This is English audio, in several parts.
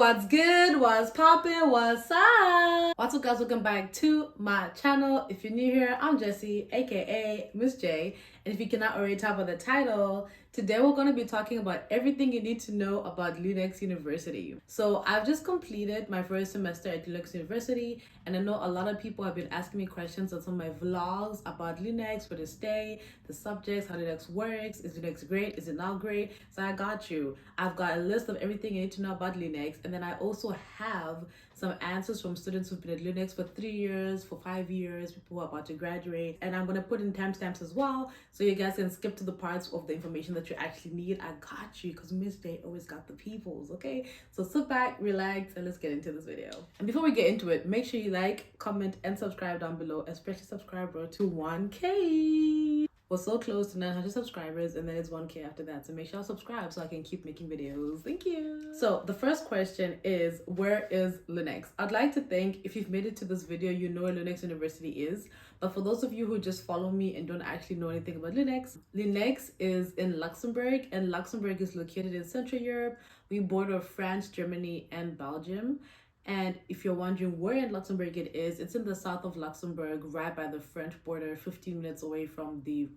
What's good? What's poppin'? What's up? What's up, guys? Welcome back to my channel. If you're new here, I'm Jessie, aka Miss J. And if you cannot already tell by the title, today we're going to be talking about everything you need to know about Lunex University. So I've just completed my first semester at Lunex University, and I know a lot of people have been asking me questions on some of my vlogs about Lunex, where to stay, the subjects, how Lunex works, is Lunex great, is it not great? So I got you. I've got a list of everything you need to know about Lunex, and then I also have some answers from students who've been at Lunex for 3 years, for 5 years, people who are about to graduate, and I'm going to put in timestamps as well, so you guys can skip to the parts of the information that you actually need. I got you, because Miss J always got the peoples, okay? So sit back, relax, and let's get into this video. And before we get into it, make sure you like, comment, and subscribe down below, especially subscribe, bro, to 1K. We're so close to 900 subscribers, and then it's 1K after that. So make sure you subscribe so I can keep making videos. Thank you. So the first question is, where is Lunex? I'd like to think if you've made it to this video, you know where Lunex University is. But for those of you who just follow me and don't actually know anything about Lunex, Lunex is in Luxembourg, and Luxembourg is located in Central Europe. We border France, Germany, and Belgium. And if you're wondering where in Luxembourg it is, it's in the south of Luxembourg, right by the French border, 15 minutes away from the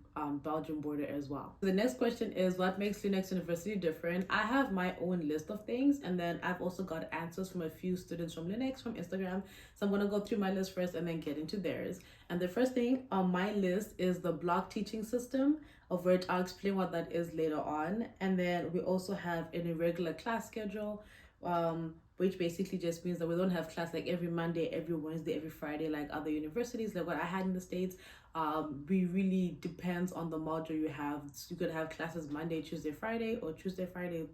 Belgian border as well. The next question is, what makes Lunex University different? I have my own list of things, and then I've also got answers from a few students from Lunex from Instagram. So I'm going to go through my list first and then get into theirs. And the first thing on my list is the block teaching system, of which I'll explain what that is later on. And then we also have an irregular class schedule, which basically just means that we don't have class like every Monday, every Wednesday, every Friday like other universities, like what I had in the States. We really depends on the module you have. So you could have classes Monday, Tuesday, Friday, or Tuesday, Friday,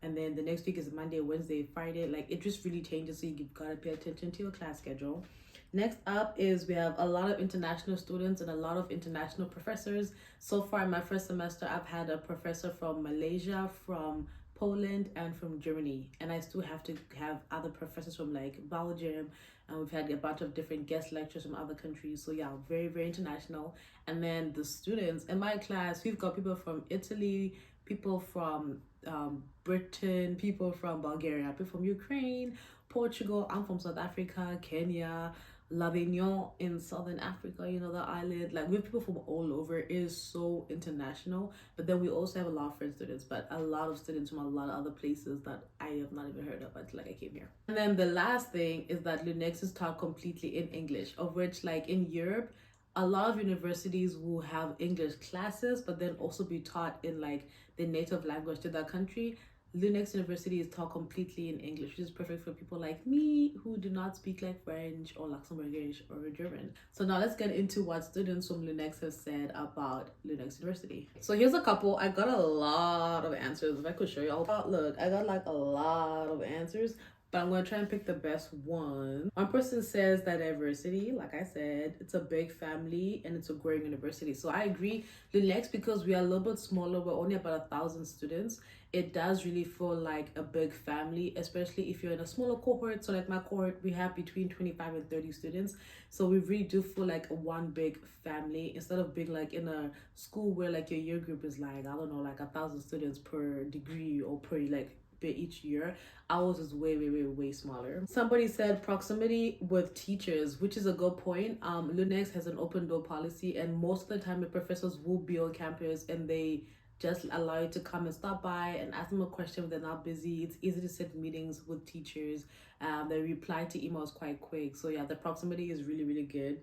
and then the next week is Monday, Wednesday, Friday. Like it just really changes, so you've got to pay attention to your class schedule. Next up is we have a lot of international students and a lot of international professors. So far in my first semester, I've had a professor from Malaysia, from Poland, and from Germany, and I still have to have other professors from like Belgium, and we've had a bunch of different guest lectures from other countries. So yeah, very, very international. And then the students in my class, we've got people from Italy, people from Britain, people from Bulgaria, people from Ukraine, Portugal. I'm from South Africa, Kenya, La Réunion in Southern Africa, you know, the island. Like we have people from all over. It is so international. But then we also have a lot of French students, but a lot of students from a lot of other places that I have not even heard of until like I came here. And then the last thing is that Lunex is taught completely in English, of which like in Europe, a lot of universities will have English classes, but then also be taught in like the native language to that country. Lunex University is taught completely in English, which is perfect for people like me who do not speak like French or Luxembourgish or German. So now let's get into what students from Lunex have said about Lunex University. So here's a couple. I got a lot of answers. If I could show you all. Look, I got like a lot of answers, but I'm going to try and pick the best one. One person says that diversity, like I said, it's a big family and it's a growing university. So I agree. Lunex, because we are a little bit smaller, we're only about 1,000 students, it does really feel like a big family, especially if you're in a smaller cohort. So like my cohort, we have between 25 and 30 students. So we really do feel like one big family, instead of being like in a school where like your year group is like, I don't know, like 1,000 students per degree or per like each year. Ours is way smaller. Somebody said proximity with teachers, which is a good point. Lunex has an open door policy, and most of the time the professors will be on campus and they just allow you to come and stop by and ask them a question if they're not busy. It's easy to set meetings with teachers. They reply to emails quite quick. So yeah, the proximity is really good.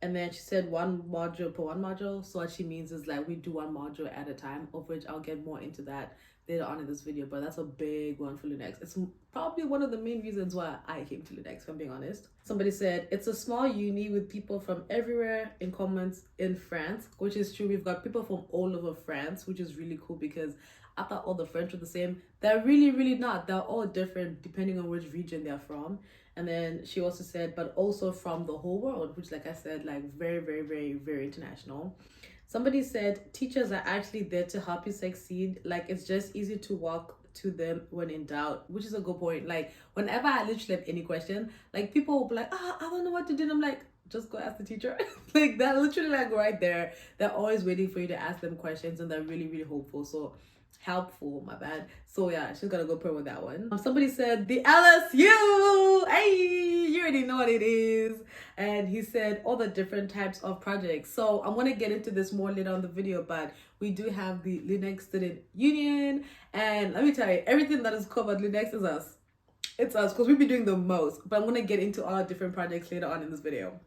And then she said one module per one module. So what she means is like we do one module at a time, of which I'll get more into that later on in this video, but that's a big one for Lunex. It's probably one of the main reasons why I came to Lunex, if I'm being honest. Somebody said it's a small uni with people from everywhere, in comments in France, which is true. We've got people from all over France, which is really cool, because I thought all the French were the same. They're really not. They're all different depending on which region they're from. And then she also said, but also from the whole world, which like I said, like very international. Somebody said teachers are actually there to help you succeed. Like it's just easy to walk to them when in doubt, which is a good point. Like whenever I literally have any question, like people will be like, I don't know what to do. And I'm like, just go ask the teacher. Like they're literally like right there. They're always waiting for you to ask them questions, and they're really hopeful. So helpful, my bad. So yeah, she's gonna go pray with that one. Somebody said the LSU. Hey, you already know what it is. And he said all the different types of projects. So I'm gonna get into this more later on the video, but we do have the Lunex Student Union, and let me tell you, everything that is covered Lunex is us. It's us because we've been doing the most. But I'm gonna get into all our different projects later on in this video.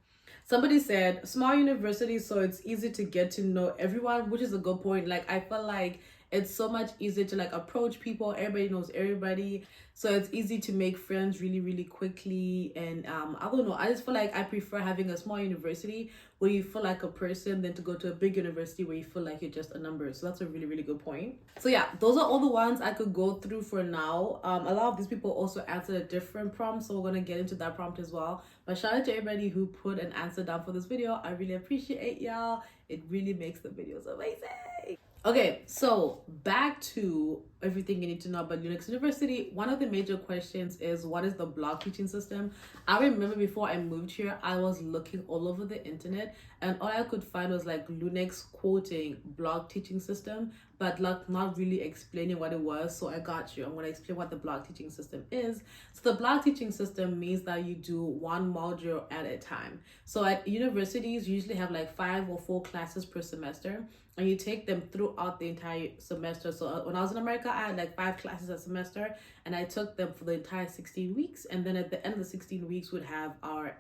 Somebody said small university, so it's easy to get to know everyone, which is a good point. Like I feel like it's so much easier to like approach people. Everybody knows everybody, so it's easy to make friends really really quickly. And I don't know, I just feel like I prefer having a small university where you feel like a person than to go to a big university where you feel like you're just a number. So that's a really really good point. So yeah, those are all the ones I could go through for now. A lot of these people also answered a different prompt, so we're gonna get into that prompt as well. But shout out to everybody who put an answer down for this video. I really appreciate y'all. It really makes the videos amazing. Okay, so back to everything you need to know about Lunex University. One of the major questions is, what is the block teaching system? I remember before I moved here, I was looking all over the internet and all I could find was like Lunex quoting block teaching system, but like not really explaining what it was. So I got you. I'm going to explain what the block teaching system is. So the block teaching system means that you do one module at a time. So at universities, you usually have like 5 or 4 classes per semester, and you take them throughout the entire semester. So when I was in America, I had like 5 classes a semester, and I took them for the entire 16 weeks. And then at the end of the 16 weeks, we'd have our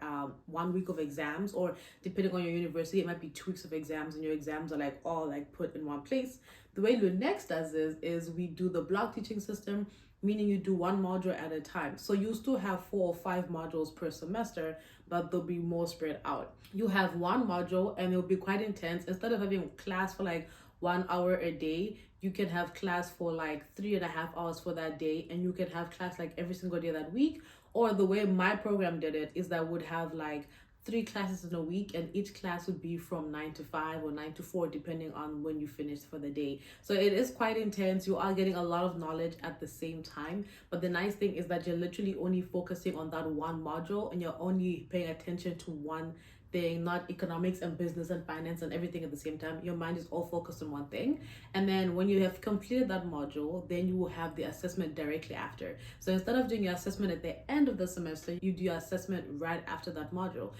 1 week of exams, or depending on your university, it might be 2 weeks of exams, and your exams are like all like put in one place. The way Lunex does this is we do the block teaching system, meaning you do one module at a time. So you still have 4 or 5 modules per semester, but they'll be more spread out. You have one module and it'll be quite intense. Instead of having class for like 1 hour a day, you can have class for like 3.5 hours for that day, and you can have class like every single day that week. Or the way my program did it is that would have like 3 classes in a week, and each class would be from 9 to 5 or 9 to 4 depending on when you finish for the day. So it is quite intense. You are getting a lot of knowledge at the same time, but the nice thing is that you're literally only focusing on that one module, and you're only paying attention to one thing, not economics and business and finance and everything at the same time. Your mind is all focused on one thing. And then when you have completed that module, then you will have the assessment directly after. So instead of doing your assessment at the end of the semester, you do your assessment right after that module.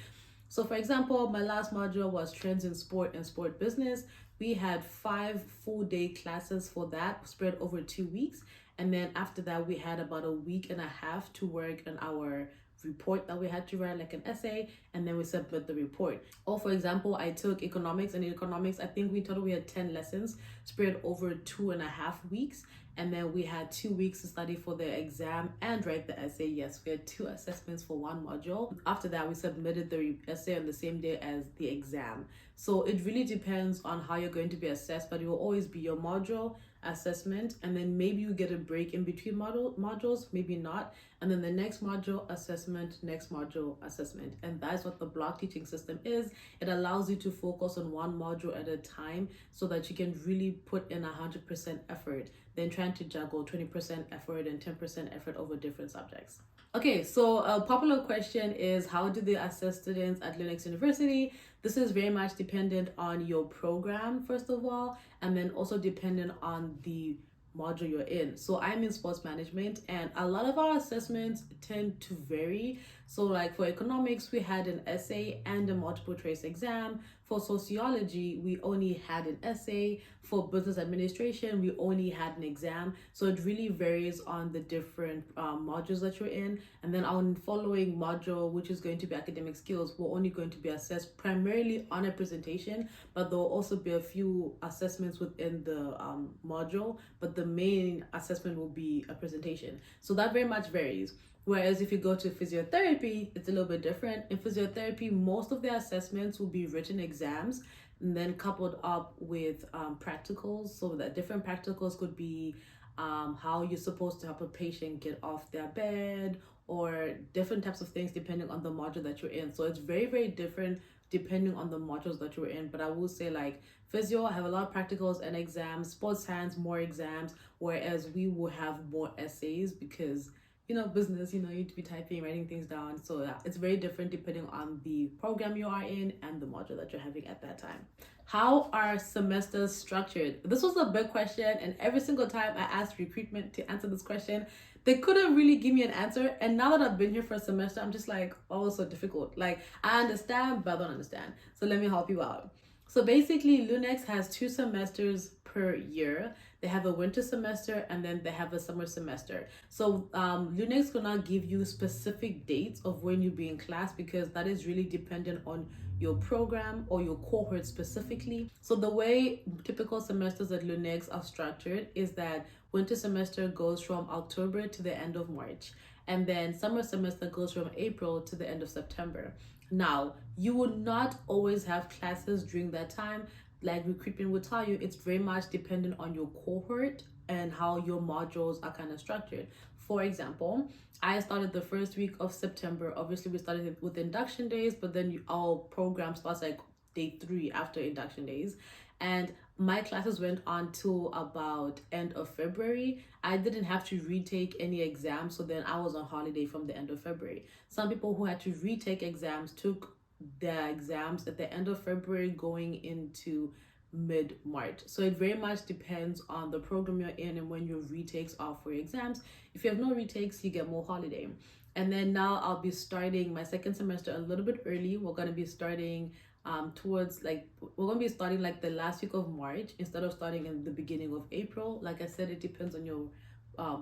So for example, my last module was trends in sport and sport business. We had 5 full day classes for that, spread over 2 weeks. And then after that, we had about a week and a half to work on our report that we had to write, like an essay, and then we submit the report. Or for example, I took economics, and in economics, I think we total we had 10 lessons spread over 2.5 weeks. And then we had 2 weeks to study for the exam and write the essay. Yes, we had 2 assessments for one module. After that, we submitted the essay on the same day as the exam. So it really depends on how you're going to be assessed, but it will always be your module, assessment, and then maybe you get a break in between modules, maybe not, and then the next module, assessment, next module, assessment. And that's what the block teaching system is. It allows you to focus on one module at a time so that you can really put in 100% effort than trying to juggle 20% effort and 10% effort over different subjects. Okay, so a popular question is, how do they assess students at Lunex University? This is very much dependent on your program, first of all, and then also dependent on the module you're in. So I'm in sports management, and a lot of our assessments tend to vary. So like for economics, we had an essay and a multiple choice exam. For sociology, we only had an essay. For business administration, we only had an exam. So it really varies on the different modules that you're in. And then our following module, which is going to be academic skills, we're only going to be assessed primarily on a presentation, but there will also be a few assessments within the module, but the main assessment will be a presentation. So that very much varies. Whereas if you go to physiotherapy, it's a little bit different. In physiotherapy, most of the assessments will be written exams and then coupled up with practicals. So that different practicals could be how you're supposed to help a patient get off their bed, or different types of things depending on the module that you're in. So it's very, very different depending on the modules that you're in. But I will say, like, physio, I have a lot of practicals and exams. Sports science, more exams, whereas we will have more essays because business, you need to be typing, writing things down. So yeah, it's very different depending on the program you are in and the module that you're having at that time. How are semesters structured? This was a big question, and every single time I asked recruitment to answer this question, they couldn't really give me an answer. And now that I've been here for a semester, I'm just like, oh, it's so difficult. Like, I understand, but I don't understand. So let me help you out. So basically, Lunex has 2 semesters per year. They have a winter semester and then they have a summer semester. So Lunex will not give you specific dates of when you'll be in class, because that is really dependent on your program or your cohort specifically. So the way typical semesters at Lunex are structured is that winter semester goes from October to the end of March, and then summer semester goes from April to the end of September. Now, you will not always have classes during that time. Like recruitment will tell you, it's very much dependent on your cohort and how your modules are kind of structured. For example, I started the first week of September. Obviously, we started with induction days, but then our program starts like day 3 after induction days. And my classes went on till about end of February. I didn't have to retake any exams, so then I was on holiday from the end of February. Some people who had to retake exams took their exams at the end of February going into mid-March. So it very much depends on the program you're in and when your retakes are for your exams. If you have no retakes, you get more holiday. And then now I'll be starting my second semester a little bit early. We're going to be starting we're going to be starting like the last week of March instead of starting in the beginning of April. Like I said, it depends on your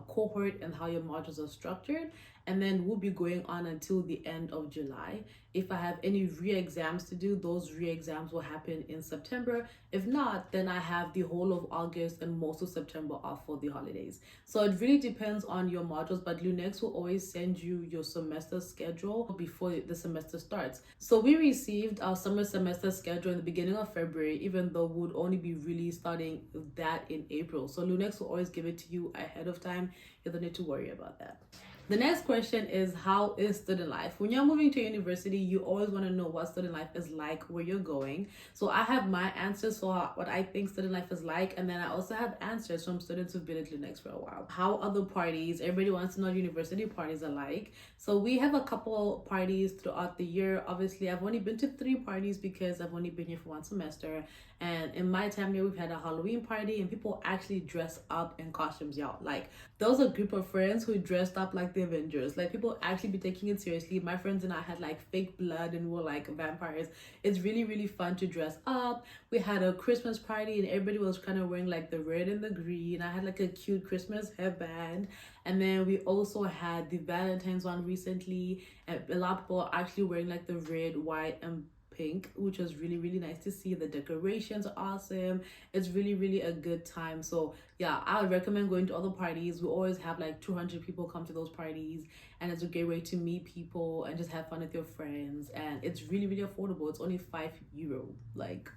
cohort and how your modules are structured. And then we'll be going on until the end of July. If I have any re-exams to do, those re-exams will happen in September. If not, then I have the whole of August and most of September off for the holidays. So it really depends on your modules, but Lunex will always send you your semester schedule before the semester starts. So we received our summer semester schedule in the beginning of February, even though we would only be really starting that in April. So Lunex will always give it to you ahead of time. You don't need to worry about that. The next question is, how is student life? When you're moving to university, you always want to know what student life is like where you're going. So I have my answers for what I think student life is like, and then I also have answers from students who've been at Lunex for a while. How are the parties? Everybody wants to know what university parties are like. So we have a couple parties throughout the year. Obviously, I've only been to 3 parties because I've only been here for 1 semester. And in my time here, we've had a Halloween party and people actually dress up in costumes, y'all. Like, there was a group of friends who dressed up like the Avengers. Like, people actually be taking it seriously. My friends and I had like fake blood and were like vampires. It's really, really fun to dress up. We had a Christmas party and everybody was kind of wearing like the red and the green. I had like a cute Christmas headband. And then we also had the Valentine's one recently, and a lot of people are actually wearing like the red, white, and pink, which was really, really nice to see. The decorations are awesome. It's really, really a good time. So yeah, I would recommend going to other parties. We always have like 200 people come to those parties, and it's a great way to meet people and just have fun with your friends. And it's really, really affordable. It's only €5. Like,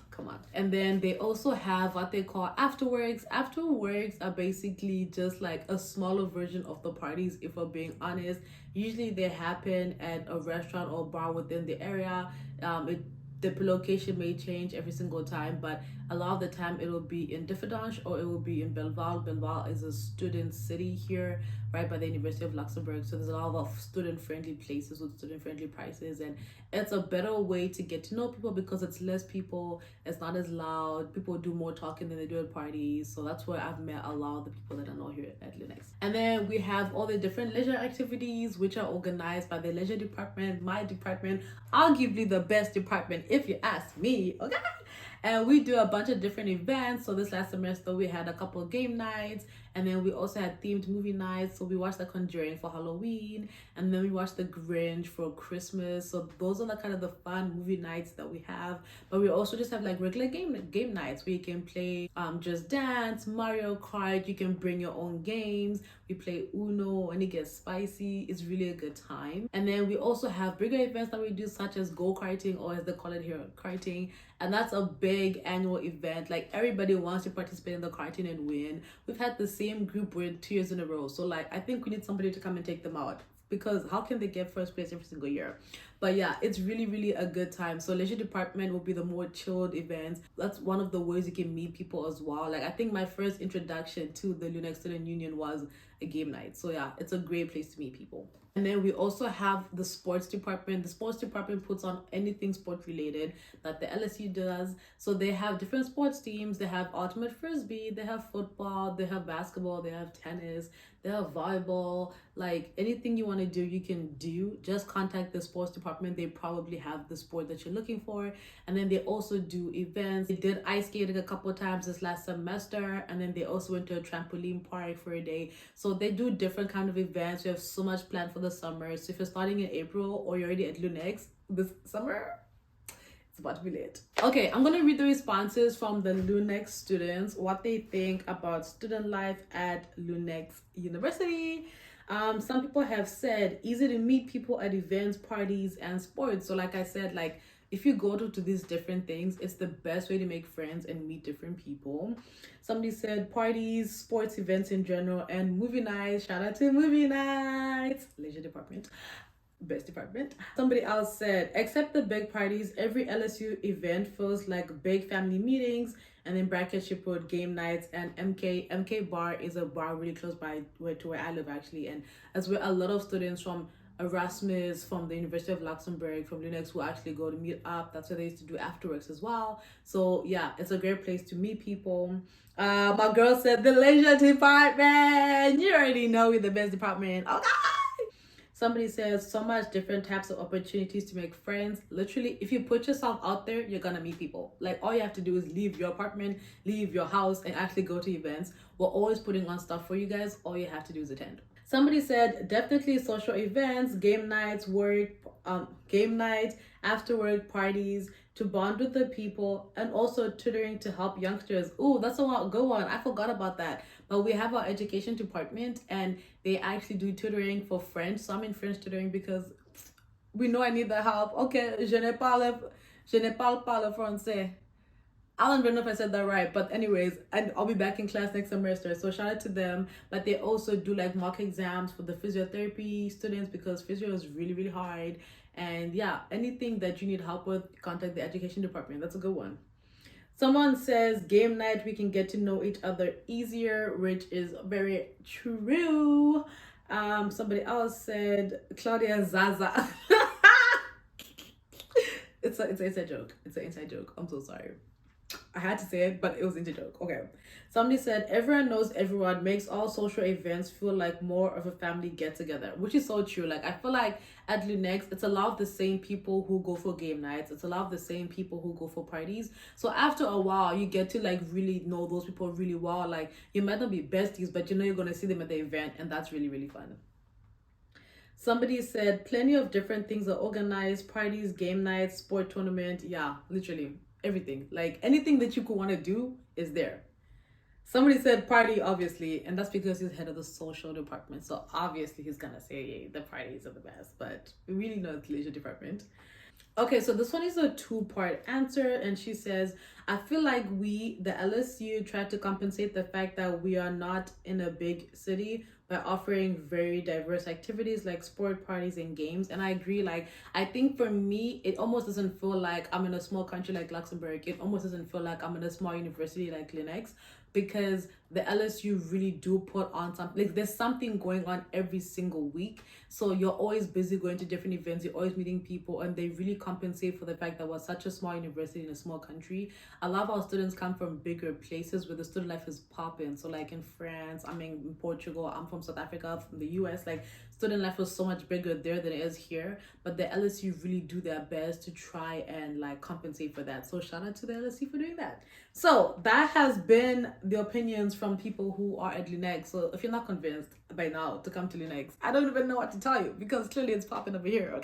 come on. And then they also have what they call Afterworks. Afterworks are basically just like a smaller version of the parties, if we're being honest. Usually they happen at a restaurant or bar within the area. The location may change every single time, but a lot of the time it will be in Differdange or it will be in Belval. Belval is a student city here, right by the University of Luxembourg. So there's a lot of student-friendly places with student-friendly prices, and it's a better way to get to know people because it's less people, it's not as loud, people do more talking than they do at parties. So that's where I've met a lot of the people that I know here at Lunex. And then we have all the different leisure activities which are organized by the leisure department, my department, arguably the best department if you ask me, okay? And we do a bunch of different events. So this last semester we had a couple of game nights, and then we also had themed movie nights. So we watched The Conjuring for Halloween, and then we watched The Grinch for Christmas. So those are the kind of the fun movie nights that we have. But we also just have like regular game nights where you can play Just Dance, Mario Kart. You can bring your own games. We play Uno and it gets spicy. It's really a good time. And then we also have bigger events that we do, such as go-karting, or as they call it here, karting. And that's a big annual event. Like, everybody wants to participate in the karting and win. We've had the same group win 2 years in a row. So like, I think we need somebody to come and take them out. because how can they get first place every single year? But yeah, it's really, really a good time. So leisure department will be the more chilled events. That's one of the ways you can meet people as well. Like, I think my first introduction to the Lunex Student Union was a game night. So yeah, it's a great place to meet people. And then we also have the sports department. The sports department puts on anything sport related that the LSU does. So they have different sports teams. They have ultimate frisbee, they have football, they have basketball, they have tennis, they have volleyball. Like, anything you want to do, you can do. Just contact the sports department. They probably have the sport that you're looking for. And then they also do events. They did ice skating a couple of times this last semester, and then they also went to a trampoline park for a day. So they do different kind of events. We have so much planned for the summer. So if you're starting in April or you're already at Lunex this summer, it's about to be late. Okay, I'm gonna read the responses from the Lunex students, what they think about student life at Lunex University. Some people have said easy to meet people at events, parties, and sports. So like I said, like, if you go to these different things, it's the best way to make friends and meet different people. Somebody said parties, sports events in general, and movie nights. Shout out to movie nights. Leisure department. Best department. Somebody else said, except the big parties, every LSU event feels like big family meetings. And then bracket she put game nights and MK bar is a bar really close by to where I live actually, and as well a lot of students from Erasmus, from the University of Luxembourg, from Lunex who actually go to meet up. That's where they used to do Afterworks as well. So yeah, it's a great place to meet people. My girl said the leisure department. You already know we're the best department. Okay. Somebody says so much different types of opportunities to make friends. Literally, if you put yourself out there, you're gonna meet people. Like, all you have to do is leave your apartment, leave your house, and actually go to events. We're always putting on stuff for you guys. All you have to do is attend. Somebody said definitely social events, game nights, game nights, after work parties, to bond with the people, and also tutoring to help youngsters. Oh, that's a good one. I forgot about that. But we have our education department, and they actually do tutoring for French. So I'm in French tutoring because we know I need the help. Okay, je ne parle pas le français. I don't even know if I said that right, but anyways, and I'll be back in class next semester. So shout out to them. But they also do like mock exams for the physiotherapy students because physio is really, really hard. And yeah, anything that you need help with, contact the education department. That's a good one. Someone says game night, we can get to know each other easier, which is very true. Somebody else said Claudia Zaza. It's an inside joke. It's an inside joke. I'm so sorry. I had to say it, but it was into joke. Okay. Somebody said everyone knows everyone, makes all social events feel like more of a family get together, which is so true. Like, I feel like at Lunex, it's a lot of the same people who go for game nights. It's a lot of the same people who go for parties. So after a while, you get to like really know those people really well. Like, you might not be besties, but you know you're going to see them at the event, and that's really, really fun. Somebody said plenty of different things are organized, parties, game nights, sport tournament. Yeah, literally everything. Like, anything that you could want to do is there. Somebody said party, obviously, and that's because he's head of the social department. So obviously he's gonna say, yeah, the parties are the best, but we really know it's leisure department. Okay, so this one is a two-part answer, and she says, I feel like we, the LSU, try to compensate the fact that we are not in a big city by offering very diverse activities like sport, parties, and games. And I agree. Like, I think for me, it almost doesn't feel like I'm in a small country like Luxembourg. It almost doesn't feel like I'm in a small university like Lunex, because the LSU really do put on something. Like, there's something going on every single week. So you're always busy going to different events. You're always meeting people, and they really compensate for the fact that we're such a small university in a small country. A lot of our students come from bigger places where the student life is popping. So like in France, I'm in Portugal, I'm from South Africa, from the US. Like, student life was so much bigger there than it is here. But the LSU really do their best to try and like compensate for that. So shout out to the LSU for doing that. So that has been the opinions from people who are at Lunex. So if you're not convinced by now to come to Lunex, I don't even know what to tell you, because clearly it's popping over here.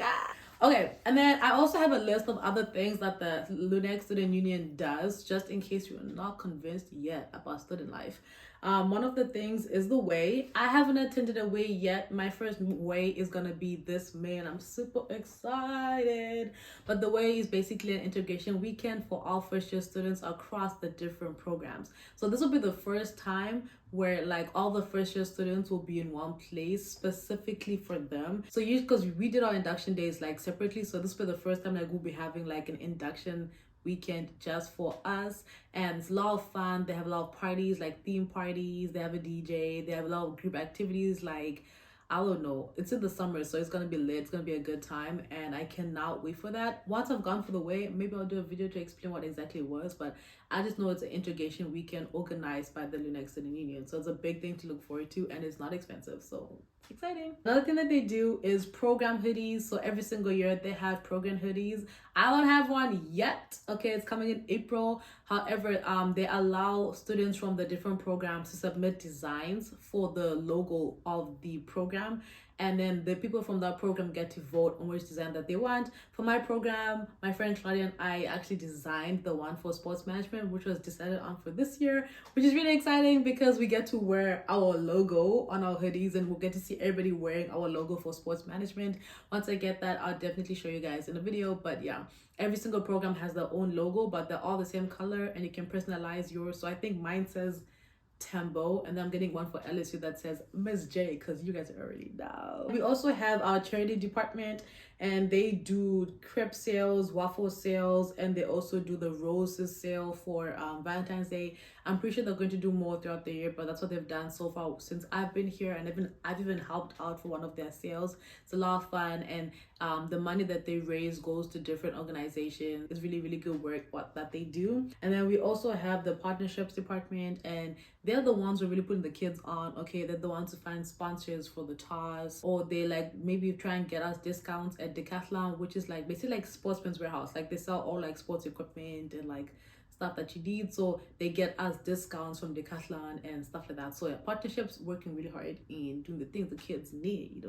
Okay, and then I also have a list of other things that the Lunex Student Union does, just in case you're not convinced yet about student life. One of the things is the way. I haven't attended a way yet. My first way is gonna be this May, and I'm super excited. But the way is basically an integration weekend for all first year students across the different programs. So this will be the first time where like all the first year students will be in one place specifically for them. So usually, because we did our induction days like separately, so this was the first time like we'll be having like an induction weekend just for us, and it's a lot of fun. They have a lot of parties, like theme parties, they have a DJ, they have a lot of group activities, like I don't know, it's in the summer, so it's gonna be lit, it's gonna be a good time, and I cannot wait for that. Once I've gone for the way, maybe I'll do a video to explain what exactly it was, but I just know it's an integration weekend organized by the Lunex Student Union, so it's a big thing to look forward to, and it's not expensive, so exciting. Another thing that they do is program hoodies. So every single year they have program hoodies. I don't have one yet. Okay, it's coming in April. However, they allow students from the different programs to submit designs for the logo of the program, and then the people from that program get to vote on which design that they want. For my program, my friend Claudia and I actually designed the one for sports management, which was decided on for this year, which is really exciting because we get to wear our logo on our hoodies, and we'll get to see everybody wearing our logo for sports management. Once I get that, I'll definitely show you guys in a video. But yeah, every single program has their own logo, but they're all the same color, and you can personalize yours. So I think mine says Tembo, and then I'm getting one for LSU that says Miss J, because you guys already know. We also have our charity department, and they do crepe sales, waffle sales, and they also do the roses sale for Valentine's Day. I'm pretty sure they're going to do more throughout the year, but that's what they've done so far since I've been here, and I've even helped out for one of their sales. It's a lot of fun, and the money that they raise goes to different organizations. It's really, really good work that they do. And then we also have the partnerships department, and they're the ones who are really putting the kids on. Okay, they're the ones who find sponsors for the tours, or they like maybe try and get us discounts at Decathlon, which is like basically like Sportsman's Warehouse. Like they sell all like sports equipment and like stuff that you need, so they get us discounts from Decathlon and stuff like that. So yeah, partnerships working really hard in doing the things the kids need.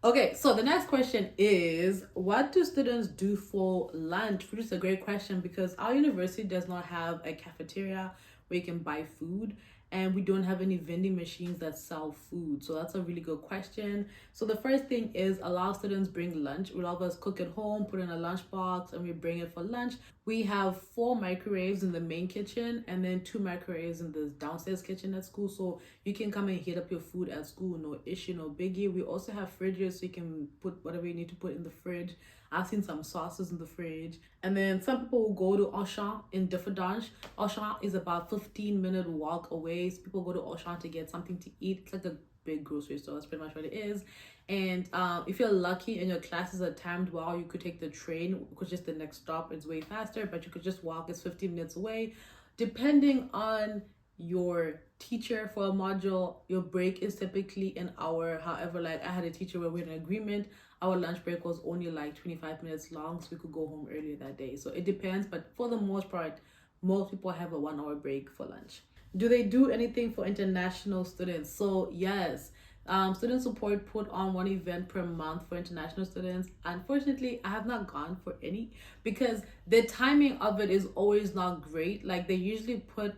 Okay, so the next question is, what do students do for lunch? Which is a great question because our university does not have a cafeteria where you can buy food, and we don't have any vending machines that sell food. So that's a really good question. So the first thing is, a lot of students bring lunch. A lot of us cook at home, put in a lunch box, and we bring it for lunch. We have 4 microwaves in the main kitchen, and then 2 microwaves in the downstairs kitchen at school. So you can come and heat up your food at school, no issue, no biggie. We also have fridges, so you can put whatever you need to put in the fridge. I've seen some sauces in the fridge. And then some people will go to Auchan in Differdange. Auchan is about 15-minute walk away. So people go to Auchan to get something to eat. It's like a big grocery store. That's pretty much what it is. And if you're lucky and your classes are timed well, you could take the train, which is just the next stop. It's way faster, but you could just walk. It's 15 minutes away. Depending on your teacher for a module, your break is typically an hour. However, like I had a teacher where we had an agreement, our lunch break was only like 25 minutes long, so we could go home earlier that day. So it depends, but for the most part, most people have a 1-hour break for lunch. Do they do anything for international students? So yes, student support put on 1 event per month for international students. Unfortunately, I have not gone for any because the timing of it is always not great. Like they usually put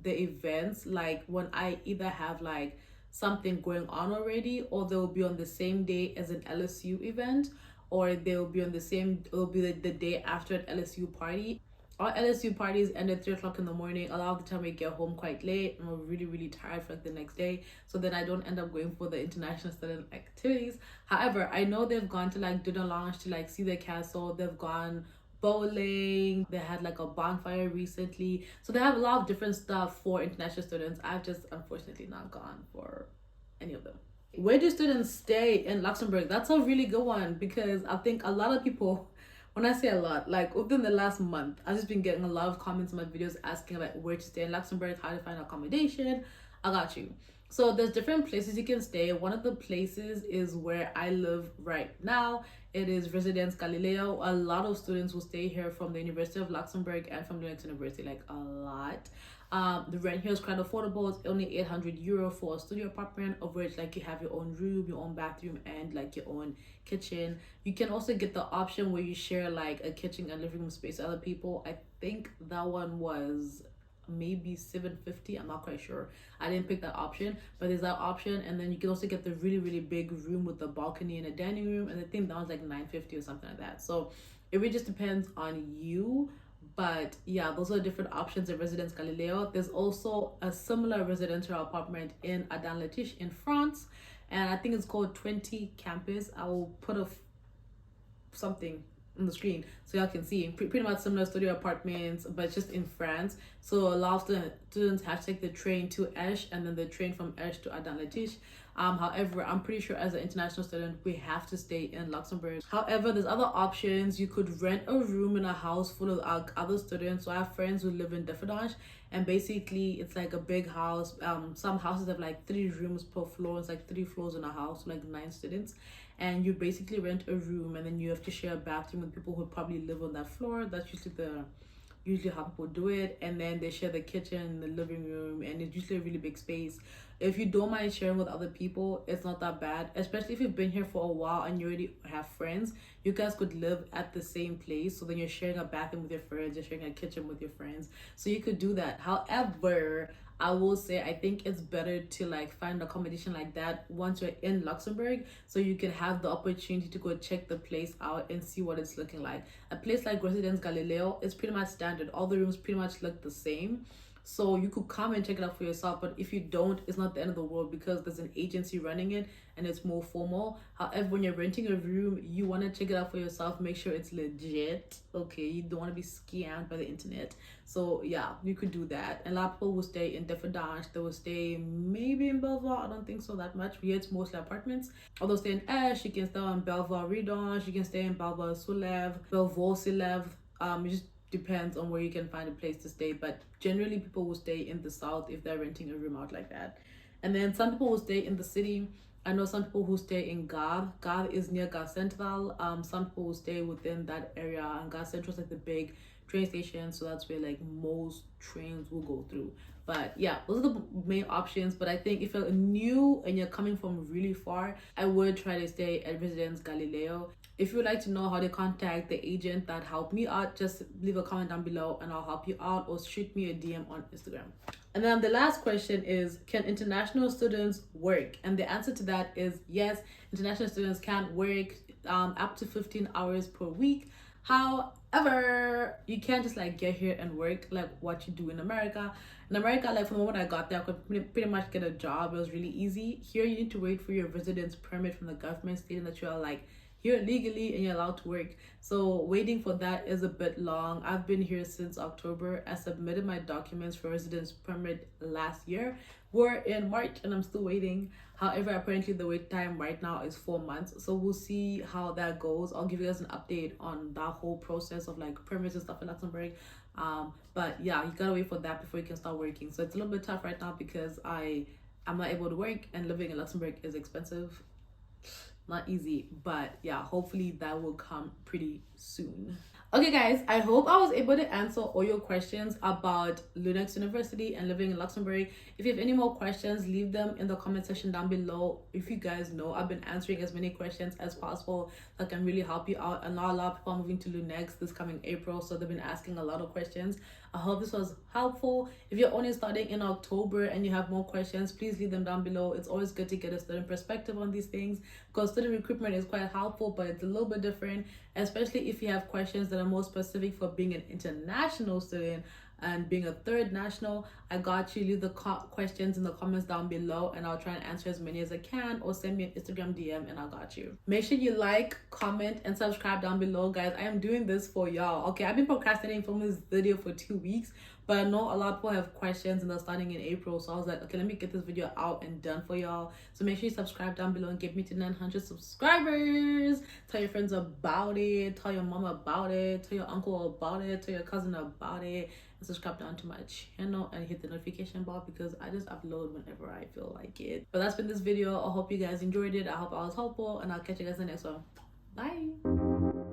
the events like when I either have like something going on already, or they'll be on the same day as an LSU event, or they'll be on the same, it'll be the day after an LSU party. Our LSU parties end at 3 o'clock in the morning. A lot of the time we get home quite late and we're really, really tired for like the next day. So then I don't end up going for the international student activities. However, I know they've gone to like dinner lounge to like see the castle. They've gone bowling. They had like a bonfire recently. So they have a lot of different stuff for international students. I've just unfortunately not gone for any of them. Where do students stay in Luxembourg? That's a really good one because I think a lot of people, when I say a lot, like within the last month, I've just been getting a lot of comments in my videos asking about where to stay in Luxembourg, how to find accommodation. I got you. So there's different places you can stay. One of the places is where I live right now. It is Residence Galileo. A lot of students will stay here from the University of Luxembourg and from the Lunex University, like a lot. The rent here is quite affordable. It's only €800 for a studio apartment, of which like you have your own room, your own bathroom, and like your own kitchen. You can also get the option where you share like a kitchen and living room space with other people. I think that one was maybe $750. I'm not quite sure. I didn't pick that option, but there's that option. And then you can also get the really, really big room with the balcony and a dining room, and I think that was like $950 or something like that. So it really just depends on you. But yeah, those are different options in Residence Galileo. There's also a similar residential apartment in Adan Latish in France, and I think it's called 20 Campus. I will put something on the screen so y'all can see. Pretty much similar studio apartments, but just in France. So a lot of the students have to take the train to Esch and then the train from Esch to Adan Latish. However, I'm pretty sure as an international student we have to stay in Luxembourg. However, there's other options. You could rent a room in a house full of other students. So I have friends who live in Differdange, and basically it's like a big house. Some houses have like 3 rooms per floor. It's like 3 floors in a house, like 9 students, and you basically rent a room and then you have to share a bathroom with people who probably live on that floor. That's usually how people do it, and then they share the kitchen, the living room, and it's usually a really big space. If you don't mind sharing with other people, it's not that bad, especially if you've been here for a while and you already have friends. You guys could live at the same place, so then you're sharing a bathroom with your friends, you're sharing a kitchen with your friends, so you could do that. However, I will say I think it's better to like find accommodation like that once you're in Luxembourg, so you can have the opportunity to go check the place out and see what it's looking like. A place like Residence Galileo is pretty much standard. All the rooms pretty much look the same. So you could come and check it out for yourself, but if you don't, it's not the end of the world because there's an agency running it and it's more formal. However, when you're renting a room, you want to check it out for yourself, make sure it's legit. Okay, you don't want to be scammed by the internet. So yeah, you could do that. And a lot of people will stay in Differdange. They will stay maybe in Belvoir. I don't think so that much. Here it's mostly apartments. Although stay in Esch, you can stay in Belvoir Redange, you can stay in Belvoir Soulev, Belvoir Silev. It just depends on where you can find a place to stay, but generally people will stay in the south if they're renting a room out like that. And then some people will stay in the city. I know some people who stay in Gaza. Gaza is near Gaza Central. Some people will stay within that area, and Gaza Central is like the big train station, so that's where like most trains will go through. But yeah, those are the main options. But I think if you're new and you're coming from really far, I would try to stay at Residence Galileo. If you would like to know how to contact the agent that helped me out, just leave a comment down below and I'll help you out, or shoot me a DM on Instagram. And then the last question is, can international students work? And the answer to that is yes, international students can work up to 15 hours per week. However, you can't just like get here and work like what you do in America. In America, like from the moment I got there, I could pretty much get a job. It was really easy. Here, you need to wait for your residence permit from the government stating that you are like here legally and you're allowed to work. So waiting for that is a bit long. I've been here since October. I submitted my documents for residence permit last year. We're in March and I'm still waiting. However, apparently the wait time right now is 4 months. So we'll see how that goes. I'll give you guys an update on that whole process of like permits and stuff in Luxembourg. But yeah, you gotta wait for that before you can start working. So it's a little bit tough right now because I'm not able to work, and living in Luxembourg is expensive. Not easy, but yeah, hopefully that will come pretty soon. Okay guys, I hope I was able to answer all your questions about Lunex University and living in Luxembourg. If you have any more questions, leave them in the comment section down below. If you guys know, I've been answering as many questions as possible that can really help you out. And now a lot of people are moving to Lunex this coming April, so they've been asking a lot of questions. I hope this was helpful. If you're only starting in October and you have more questions, please leave them down below. It's always good to get a student perspective on these things because student recruitment is quite helpful, but it's a little bit different, especially if you have questions that are more specific for being an international student and being a third national. I got you. Leave the questions in the comments down below and I'll try and answer as many as I can, or send me an Instagram DM and I got you. Make sure you like, comment, and subscribe down below, guys. I am doing this for y'all. Okay, I've been procrastinating filming this video for 2 weeks, but I know a lot of people have questions and they're starting in April, so I was like, okay, let me get this video out and done for y'all. So make sure you subscribe down below and get me to 900 subscribers. Tell your friends about it, tell your mom about it, tell your uncle about it, tell your cousin about it, and subscribe down to my channel and hit the notification bell because I just upload whenever I feel like it. But that's been this video. I hope you guys enjoyed it. I hope I was helpful, and I'll catch you guys in the next one. Bye.